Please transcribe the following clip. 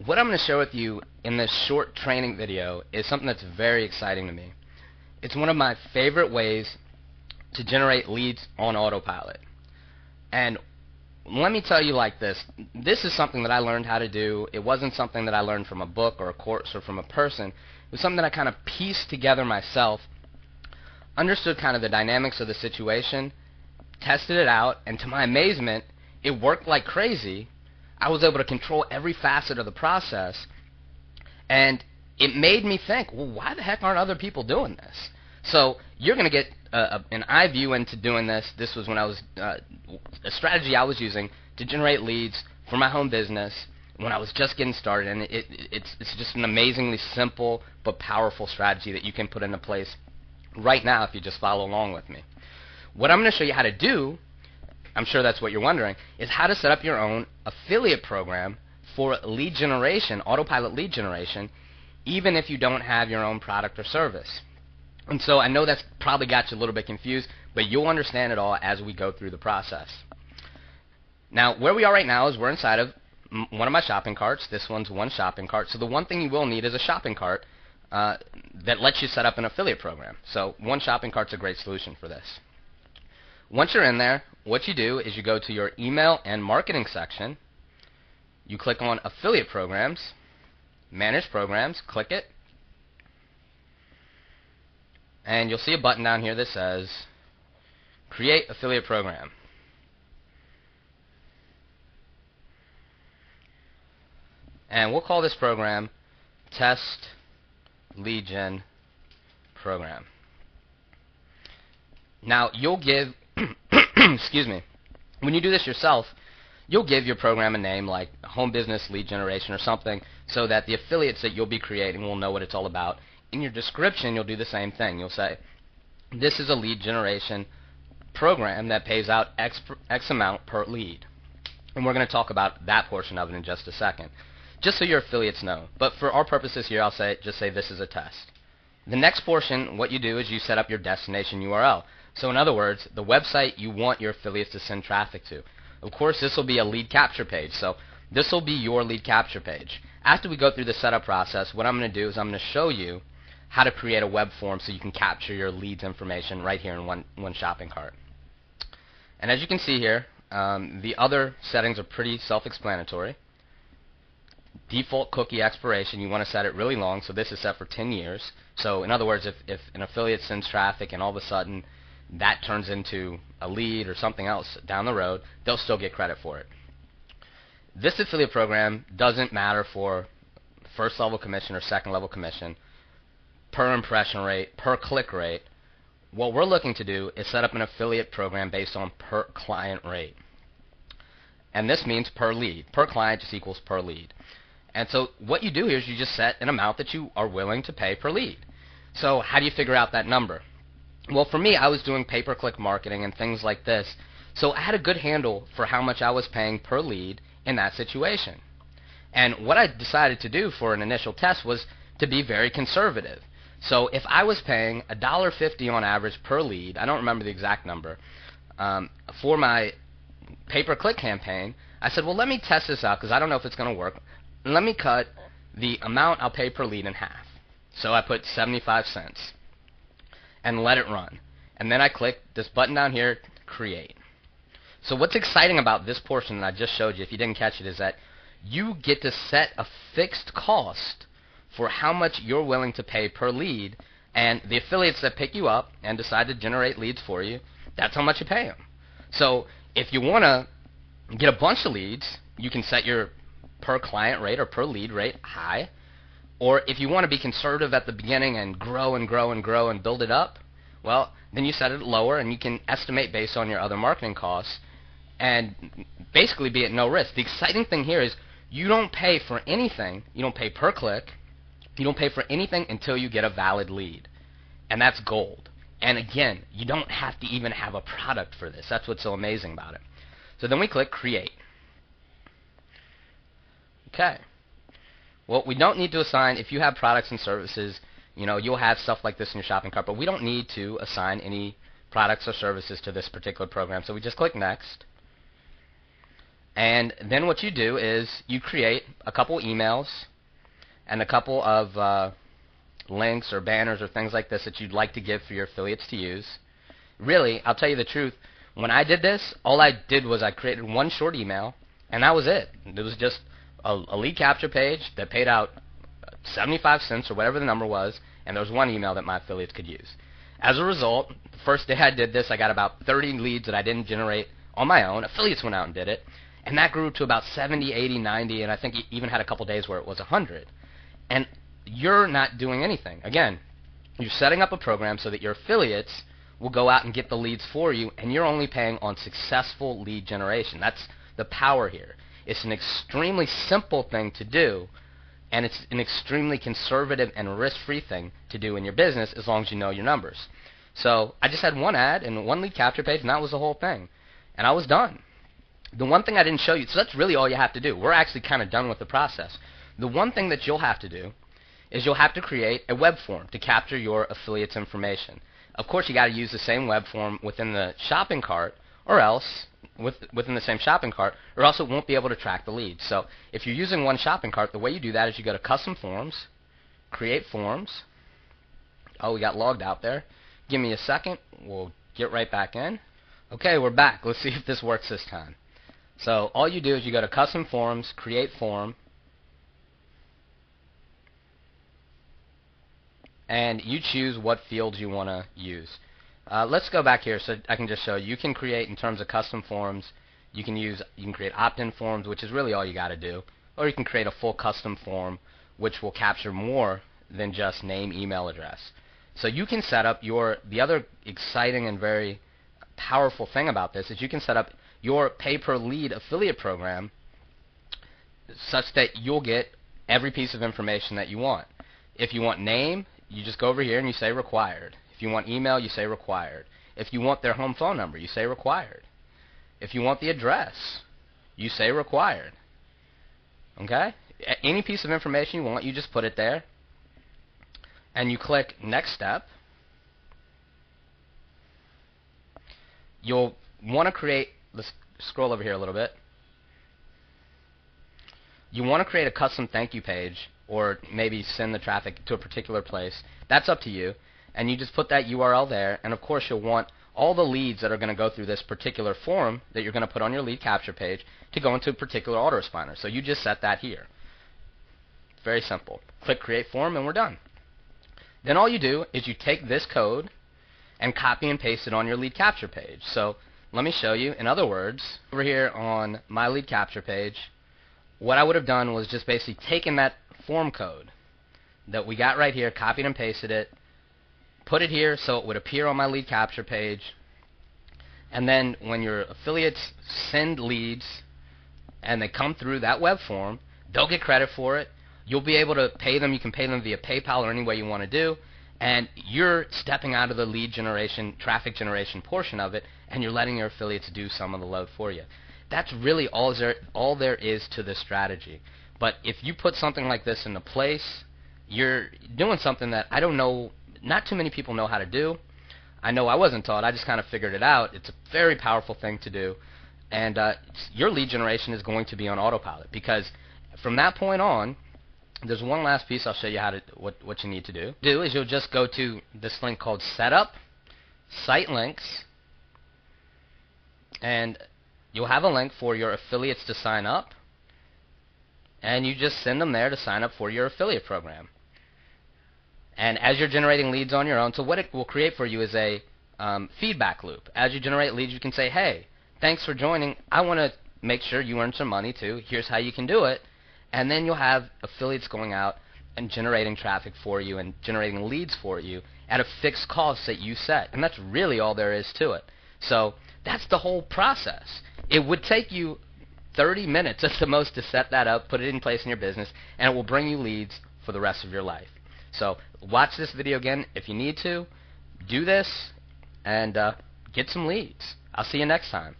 What I'm going to share with you in this short training video is something that's very exciting to me. It's one of my favorite ways to generate leads on Autopilot. And let me tell you like this is something that I learned how to do. It wasn't something that I learned from a book or a course or from a person. It was something that I kind of pieced together myself, understood kind of the dynamics of the situation, tested it out, and to my amazement, it worked like crazy. I was able to control every facet of the process, and it made me think, well, why the heck aren't other people doing this? So you're going to get an eye view into doing this. This was when I was a strategy I was using to generate leads for my home business when I was just getting started, and it's just an amazingly simple but powerful strategy that you can put into place right now if you just follow along with me. What I'm going to show you how to do, I'm sure that's what you're wondering, is how to set up your own affiliate program for lead generation, Autopilot lead generation, even if you don't have your own product or service. And so I know that's probably got you a little bit confused, but you'll understand it all as we go through the process. Now, where we are right now is we're inside of one of my shopping carts. This one's one shopping cart. So the one thing you will need is a shopping cart that lets you set up an affiliate program. So one shopping cart's a great solution for this. Once you're in there, what you do is you go to your email and marketing section. You click on affiliate programs, manage programs, click it, and you'll see a button down here that says create affiliate program. And we'll call this program Test Lead Gen Program. Now you'll give excuse me, when you do this yourself, you'll give your program a name like Home Business Lead Generation or something so that the affiliates that you'll be creating will know what it's all about. In your description, you'll do the same thing. You'll say, this is a lead generation program that pays out X amount per lead. And we're going to talk about that portion of it in just a second, just so your affiliates know. But for our purposes here, I'll just say this is a test. The next portion, what you do is you set up your destination URL. So in other words, the website you want your affiliates to send traffic to. Of course, this will be a lead capture page. So this will be your lead capture page. After we go through the setup process, what I'm going to do is I'm going to show you how to create a web form so you can capture your leads information right here in one shopping cart. And as you can see here, the other settings are pretty self-explanatory. Default cookie expiration, you want to set it really long, so this is set for 10 years. So in other words, if an affiliate sends traffic and all of a sudden that turns into a lead or something else down the road, they'll still get credit for it. This affiliate program doesn't matter for first level commission or second level commission, per impression rate, per click rate. What we're looking to do is set up an affiliate program based on per client rate. And this means per lead. Per client just equals per lead. And so what you do here is you just set an amount that you are willing to pay per lead. So how do you figure out that number? Well, for me, I was doing pay-per-click marketing and things like this. So I had a good handle for how much I was paying per lead in that situation. And what I decided to do for an initial test was to be very conservative. So if I was paying $1.50 on average per lead, I don't remember the exact number, for my pay-per-click campaign, I said, well, let me test this out because I don't know if it's going to work. Let me cut the amount I'll pay per lead in half. So I put 75 cents and let it run. And then I click this button down here, create. So what's exciting about this portion that I just showed you, if you didn't catch it, is that you get to set a fixed cost for how much you're willing to pay per lead, and the affiliates that pick you up and decide to generate leads for you, that's how much you pay them. So if you want to get a bunch of leads, you can set your per client rate or per lead rate high. Or if you want to be conservative at the beginning and grow and grow and grow and build it up, well, then you set it lower and you can estimate based on your other marketing costs and basically be at no risk. The exciting thing here is you don't pay for anything. You don't pay per click. You don't pay for anything until you get a valid lead. And that's gold. And again, you don't have to even have a product for this. That's what's so amazing about it. So then we click create. Okay. Well, we don't need to assign, if you have products and services, you'll have stuff like this in your shopping cart, but we don't need to assign any products or services to this particular program. So we just click next. And then what you do is you create a couple emails and a couple of links or banners or things like this that you'd like to give for your affiliates to use. Really, I'll tell you the truth, when I did this, all I did was I created one short email, and that was it. It was just a lead capture page that paid out 75 cents or whatever the number was, and there was one email that my affiliates could use. As a result, the first day I did this, I got about 30 leads that I didn't generate on my own. Affiliates went out and did it, and that grew to about 70, 80, 90, and I think even had a couple days where it was 100. And you're not doing anything. Again, you're setting up a program so that your affiliates will go out and get the leads for you, and you're only paying on successful lead generation. That's the power here. It's an extremely simple thing to do, and it's an extremely conservative and risk-free thing to do in your business as long as you know your numbers. So I just had one ad and one lead capture page, and that was the whole thing. And I was done. The one thing I didn't show you, so that's really all you have to do. We're actually kind of done with the process. The one thing that you'll have to do is you'll have to create a web form to capture your affiliates' information. Of course, you got to use the same web form within the shopping cart, or else within the same shopping cart, or else it won't be able to track the leads. So if you're using one shopping cart, the way you do that is you go to Custom Forms, Create Forms. Oh, we got logged out there. Give me a second. We'll get right back in. Okay, we're back. Let's see if this works this time. So all you do is you go to Custom Forms, Create Form, and you choose what fields you want to use. Let's go back here so I can just show you. You can create, in terms of custom forms, you can create opt-in forms, which is really all you got to do, or you can create a full custom form, which will capture more than just name, email, address. So you can set up the other exciting and very powerful thing about this is you can set up your pay-per-lead affiliate program such that you'll get every piece of information that you want. If you want name, you just go over here and you say required. If you want email, you say required. If you want their home phone number, you say required. If you want the address, you say required. Okay? Any piece of information you want, you just put it there. And you click next step. You'll want to create, let's scroll over here a little bit. You want to create a custom thank you page, or maybe send the traffic to a particular place. That's up to you. And you just put that URL there, and of course you'll want all the leads that are going to go through this particular form that you're going to put on your lead capture page to go into a particular autoresponder. So you just set that here. Very simple. Click Create Form, and we're done. Then all you do is you take this code and copy and paste it on your lead capture page. So let me show you. In other words, over here on my lead capture page, what I would have done was just basically taken that form code that we got right here, copied and pasted it, put it here so it would appear on my lead capture page, and then when your affiliates send leads and they come through that web form, they'll get credit for it. You'll be able to pay them. You can pay them via PayPal or any way you want to do, and you're stepping out of the lead generation, traffic generation portion of it, and you're letting your affiliates do some of the load for you. That's really all there is to this strategy. But if you put something like this into place, you're doing something that I don't know, not too many people know how to do. I know I wasn't taught. I just kind of figured it out. It's a very powerful thing to do. And your lead generation is going to be on autopilot, because from that point on, there's one last piece I'll show you how to what you need to do. Is you'll just go to this link called Setup, Site Links, and you'll have a link for your affiliates to sign up, and you just send them there to sign up for your affiliate program. And as you're generating leads on your own, so what it will create for you is a feedback loop. As you generate leads, you can say, hey, thanks for joining. I want to make sure you earn some money too. Here's how you can do it. And then you'll have affiliates going out and generating traffic for you and generating leads for you at a fixed cost that you set. And that's really all there is to it. So that's the whole process. It would take you 30 minutes at the most to set that up, put it in place in your business, and it will bring you leads for the rest of your life. So watch this video again if you need to. Do this and get some leads. I'll see you next time.